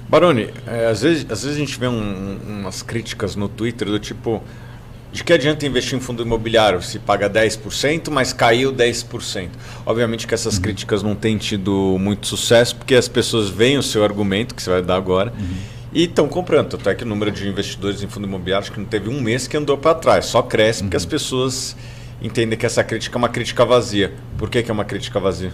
Baroni, às vezes a gente vê umas críticas no Twitter do tipo, de que adianta investir em fundo imobiliário se paga 10%, mas caiu 10%? Obviamente que essas críticas não têm tido muito sucesso, porque as pessoas veem o seu argumento, que você vai dar agora, e estão comprando. Tanto é que o número de investidores em fundo imobiliário, acho que não teve um mês que andou para trás, só cresce porque as pessoas entendem que essa crítica é uma crítica vazia. Por que é uma crítica vazia?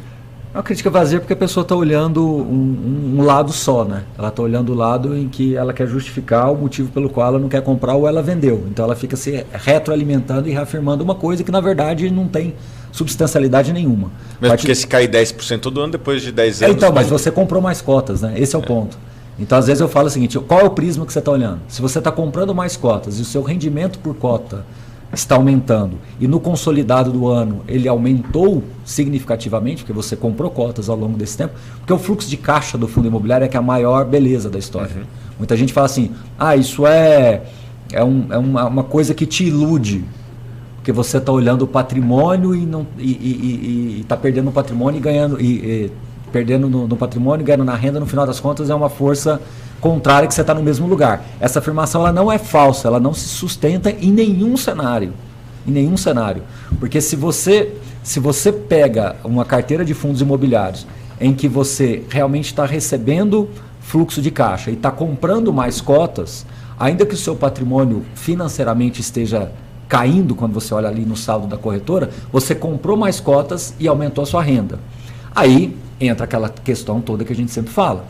É uma crítica vazia porque a pessoa está olhando um lado só, né? Ela está olhando o lado em que ela quer justificar o motivo pelo qual ela não quer comprar ou ela vendeu. Então ela fica se retroalimentando e reafirmando uma coisa que na verdade não tem substancialidade nenhuma. Mesmo porque se cair 10% todo ano, depois de 10 anos... Então, mas você comprou mais cotas, né? Esse é o ponto. Então às vezes eu falo o seguinte, qual é o prisma que você está olhando? Se você está comprando mais cotas e o seu rendimento por cota está aumentando e no consolidado do ano ele aumentou significativamente, porque você comprou cotas ao longo desse tempo, porque o fluxo de caixa do fundo imobiliário é que é a maior beleza da história. Muita gente fala assim, isso é uma coisa que te ilude, porque você está olhando o patrimônio e está perdendo o patrimônio e ganhando, perdendo no patrimônio e ganhando na renda, no final das contas é uma força contrária que você está no mesmo lugar. Essa afirmação ela não é falsa, ela não se sustenta em nenhum cenário. Em nenhum cenário. Porque se você pega uma carteira de fundos imobiliários em que você realmente está recebendo fluxo de caixa e está comprando mais cotas, ainda que o seu patrimônio financeiramente esteja caindo quando você olha ali no saldo da corretora, você comprou mais cotas e aumentou a sua renda. Aí entra aquela questão toda que a gente sempre fala.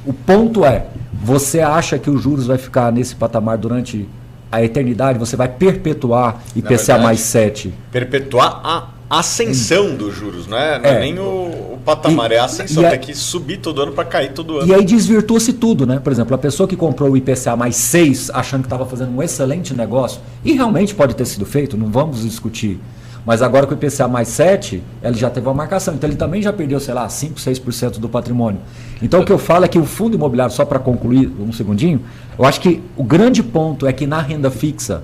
O ponto é, você acha que os juros vai ficar nesse patamar durante a eternidade? Você vai perpetuar IPCA mais 7? Perpetuar a ascensão dos juros, não é nem o patamar, é a ascensão, tem que subir todo ano para cair todo ano. E aí desvirtua-se tudo, né? Por exemplo, a pessoa que comprou o IPCA mais 6 achando que estava fazendo um excelente negócio, e realmente pode ter sido feito, não vamos discutir. Mas agora com o IPCA mais 7, ele já teve uma marcação. Então ele também já perdeu, 5%, 6% do patrimônio. Então o que eu falo é que o fundo imobiliário, só para concluir um segundinho, eu acho que o grande ponto é que na renda fixa,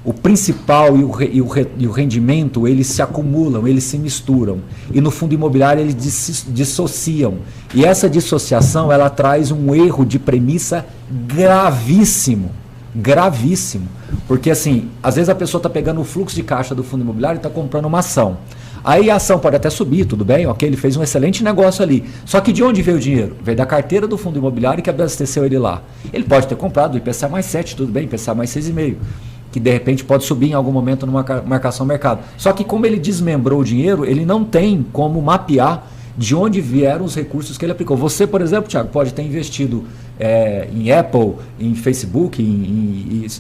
o principal e o rendimento, eles se acumulam, eles se misturam. E no fundo imobiliário eles dissociam. E essa dissociação, ela traz um erro de premissa gravíssimo. Gravíssimo, porque assim, às vezes a pessoa está pegando o fluxo de caixa do fundo imobiliário e está comprando uma ação. Aí a ação pode até subir, tudo bem, ok, ele fez um excelente negócio ali. Só que de onde veio o dinheiro? Veio da carteira do fundo imobiliário que abasteceu ele lá. Ele pode ter comprado o IPCA mais 7, tudo bem, IPCA mais 6,5, que de repente pode subir em algum momento numa marcação mercado. Só que como ele desmembrou o dinheiro, ele não tem como mapear de onde vieram os recursos que ele aplicou. Você, por exemplo, Thiago, pode ter investido em Apple, em Facebook,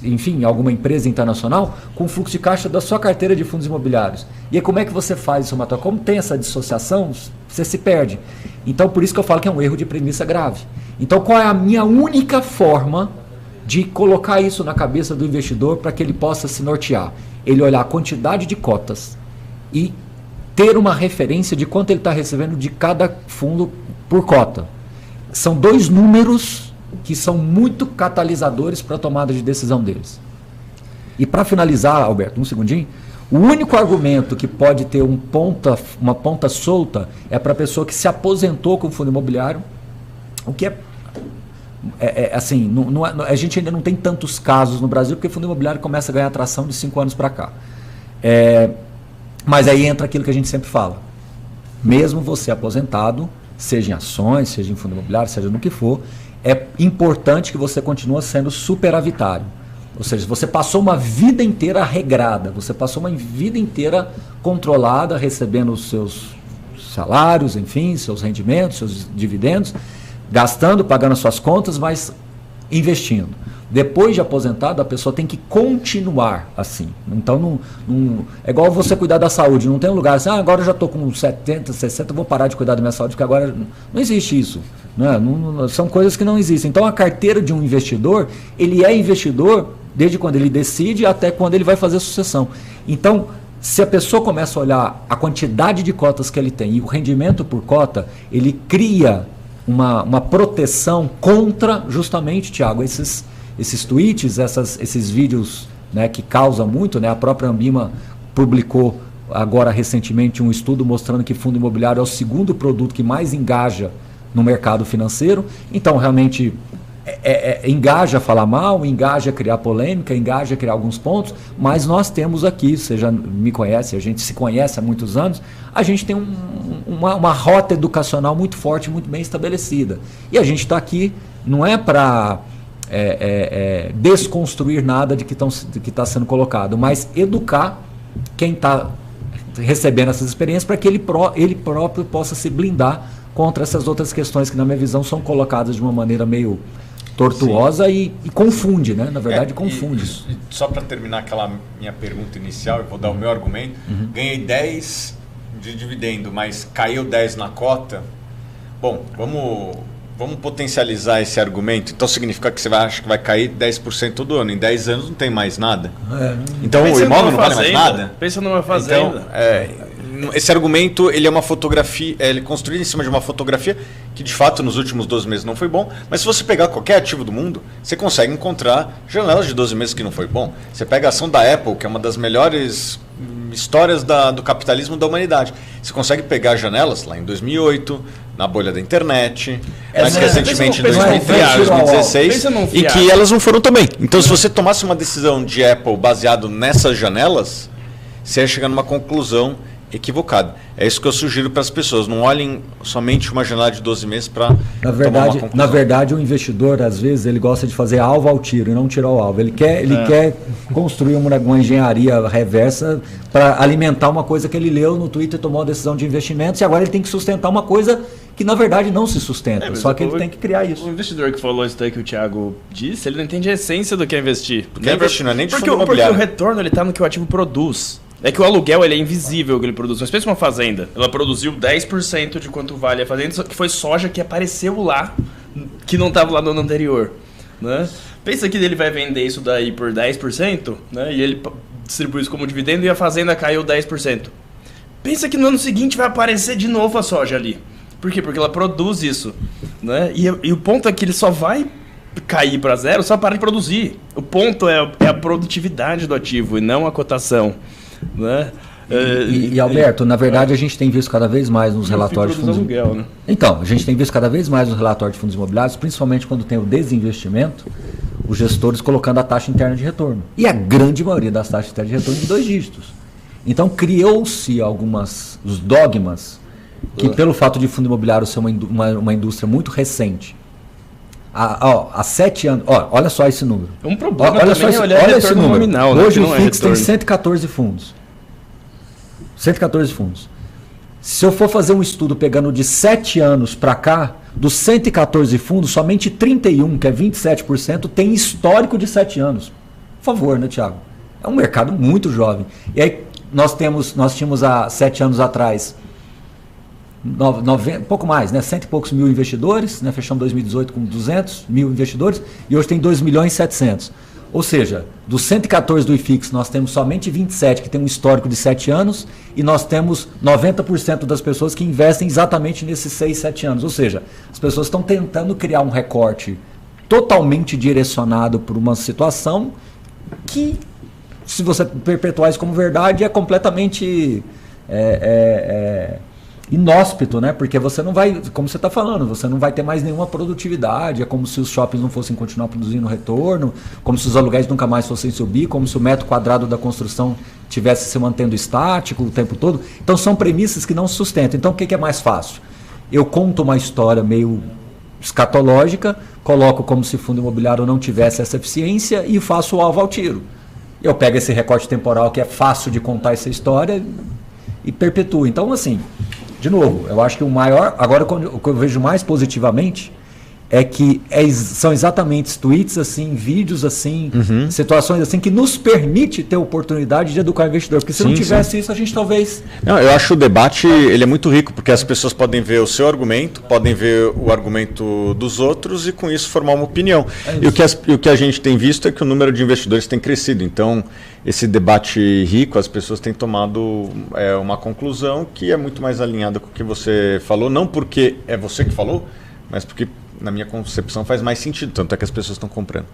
enfim, em alguma empresa internacional, com o fluxo de caixa da sua carteira de fundos imobiliários. E aí, como é que você faz isso, Matheus? Como tem essa dissociação, você se perde. Então, por isso que eu falo que é um erro de premissa grave. Então, qual é a minha única forma de colocar isso na cabeça do investidor para que ele possa se nortear? Ele olhar a quantidade de cotas e ter uma referência de quanto ele está recebendo de cada fundo por cota. São dois números que são muito catalisadores para a tomada de decisão deles. E para finalizar, Alberto, um segundinho, o único argumento que pode ter uma ponta solta é para a pessoa que se aposentou com o fundo imobiliário, o que assim, a gente ainda não tem tantos casos no Brasil, porque o fundo imobiliário começa a ganhar atração de 5 anos para cá. Mas aí entra aquilo que a gente sempre fala. Mesmo você aposentado, seja em ações, seja em fundo imobiliário, seja no que for, é importante que você continue sendo superavitário. Ou seja, você passou uma vida inteira regrada, você passou uma vida inteira controlada, recebendo os seus salários, enfim, seus rendimentos, seus dividendos, gastando, pagando as suas contas, mas investindo. Depois de aposentado, a pessoa tem que continuar assim. Então, é igual você cuidar da saúde. Não tem um lugar assim, agora eu já estou com 70, 60, vou parar de cuidar da minha saúde, porque agora não existe isso. São coisas que não existem. Então, a carteira de um investidor, ele é investidor desde quando ele decide até quando ele vai fazer sucessão. Então, se a pessoa começa a olhar a quantidade de cotas que ele tem e o rendimento por cota, ele cria uma proteção contra, justamente, Thiago, esses tweets, esses vídeos, né, que causam muito, né? A própria Ambima publicou agora recentemente um estudo mostrando que fundo imobiliário é o segundo produto que mais engaja no mercado financeiro. Então, realmente, engaja a falar mal, engaja a criar polêmica, engaja a criar alguns pontos, mas nós temos aqui, você já me conhece, a gente se conhece há muitos anos, a gente tem uma rota educacional muito forte, muito bem estabelecida. E a gente está aqui, não é para desconstruir nada de que está sendo colocado, mas educar quem está recebendo essas experiências para que ele próprio possa se blindar contra essas outras questões que, na minha visão, são colocadas de uma maneira meio tortuosa e confunde, né? Na verdade, confunde. E só para terminar aquela minha pergunta inicial, eu vou dar o meu argumento. Ganhei 10 de dividendo, mas caiu 10 na cota. Bom, vamos potencializar esse argumento. Então significa que você acha que vai cair 10% todo ano. Em 10 anos não tem mais nada. Então o imóvel não vale mais nada? Pensa numa fazenda. Então, esse argumento, ele é uma fotografia, ele é construído em cima de uma fotografia que de fato nos últimos 12 meses não foi bom, mas se você pegar qualquer ativo do mundo, você consegue encontrar janelas de 12 meses que não foi bom. Você pega a ação da Apple, que é uma das melhores histórias do capitalismo da humanidade. Você consegue pegar janelas lá em 2008, na bolha da internet, mais recentemente em 2013, 2016, e que elas não foram também. Então, se você tomasse uma decisão de Apple baseado nessas janelas, você ia chegar numa conclusão equivocada. É isso que eu sugiro para as pessoas. Não olhem somente uma janela de 12 meses para tomar uma conclusão. Na verdade, o investidor, às vezes, ele gosta de fazer alvo ao tiro e não tirar o alvo. Ele quer construir uma engenharia reversa para alimentar uma coisa que ele leu no Twitter, tomou uma decisão de investimentos e agora ele tem que sustentar uma coisa que, na verdade, não se sustenta. Só que ele tem que criar isso. O investidor que falou isso daí que o Thiago disse, ele não entende a essência do que é investir. Porque investir não é nem de fundo porque imobiliário. o retorno está no que o ativo produz. É que o aluguel ele é invisível que ele produz. Mas pensa uma fazenda. Ela produziu 10% de quanto vale a fazenda, que foi soja que apareceu lá, que não estava lá no ano anterior. Né? Pensa que ele vai vender isso daí por 10%, né? E ele distribui isso como dividendo e a fazenda caiu 10%. Pensa que no ano seguinte vai aparecer de novo a soja ali. Por quê? Porque ela produz isso. Né? E o ponto é que ele só vai cair para zero só para de produzir. O ponto é a produtividade do ativo e não a cotação. Né? E Alberto, na verdade a gente tem visto cada vez mais nos relatórios de fundos aluguel, né? Então, a gente tem visto cada vez mais nos relatórios de fundos imobiliários, principalmente quando tem o desinvestimento, os gestores colocando a taxa interna de retorno. E a grande maioria das taxas internas de retorno de 2 dígitos. Então criou-se os dogmas que, pelo fato de fundo imobiliário ser uma indústria muito recente, há 7 anos, olha só esse número. Um problema olha também só é olhar esse número. Nominal, hoje né? o FIX tem 114 fundos. 114 fundos. Se eu for fazer um estudo pegando de 7 anos para cá, dos 114 fundos, somente 31, que é 27%, tem histórico de 7 anos. Por favor, né, Thiago? É um mercado muito jovem. E aí nós tínhamos há 7 anos atrás pouco mais, né? 100 e poucos mil investidores, né? Fechamos 2018 com 200 mil investidores e hoje tem 2 milhões e 700. Ou seja, dos 114 do IFIX, nós temos somente 27 que tem um histórico de 7 anos e nós temos 90% das pessoas que investem exatamente nesses 6, 7 anos. Ou seja, as pessoas estão tentando criar um recorte totalmente direcionado por uma situação que, se você perpetuar isso como verdade, é completamente inóspito, né? Porque você não vai, como você está falando, você não vai ter mais nenhuma produtividade, é como se os shoppings não fossem continuar produzindo retorno, como se os aluguéis nunca mais fossem subir, como se o metro quadrado da construção tivesse se mantendo estático o tempo todo. Então são premissas que não se sustentam. Então o que é mais fácil? Eu conto uma história meio escatológica, coloco como se fundo imobiliário não tivesse essa eficiência e faço o alvo ao tiro. Eu pego esse recorte temporal que é fácil de contar essa história e perpetuo. Então, assim, de novo, eu acho que o maior... Agora, o que eu vejo mais positivamente é que são exatamente tweets assim, vídeos assim, situações assim, que nos permite ter oportunidade de educar o investidor. Porque se não tivesse isso, a gente talvez... Não, eu acho o debate ele é muito rico, porque as pessoas podem ver o seu argumento, podem ver o argumento dos outros e com isso formar uma opinião. E o que a gente tem visto é que o número de investidores tem crescido. Então, esse debate rico, as pessoas têm tomado uma conclusão que é muito mais alinhada com o que você falou, não porque é você que falou, mas porque, na minha concepção, faz mais sentido, tanto é que as pessoas estão comprando.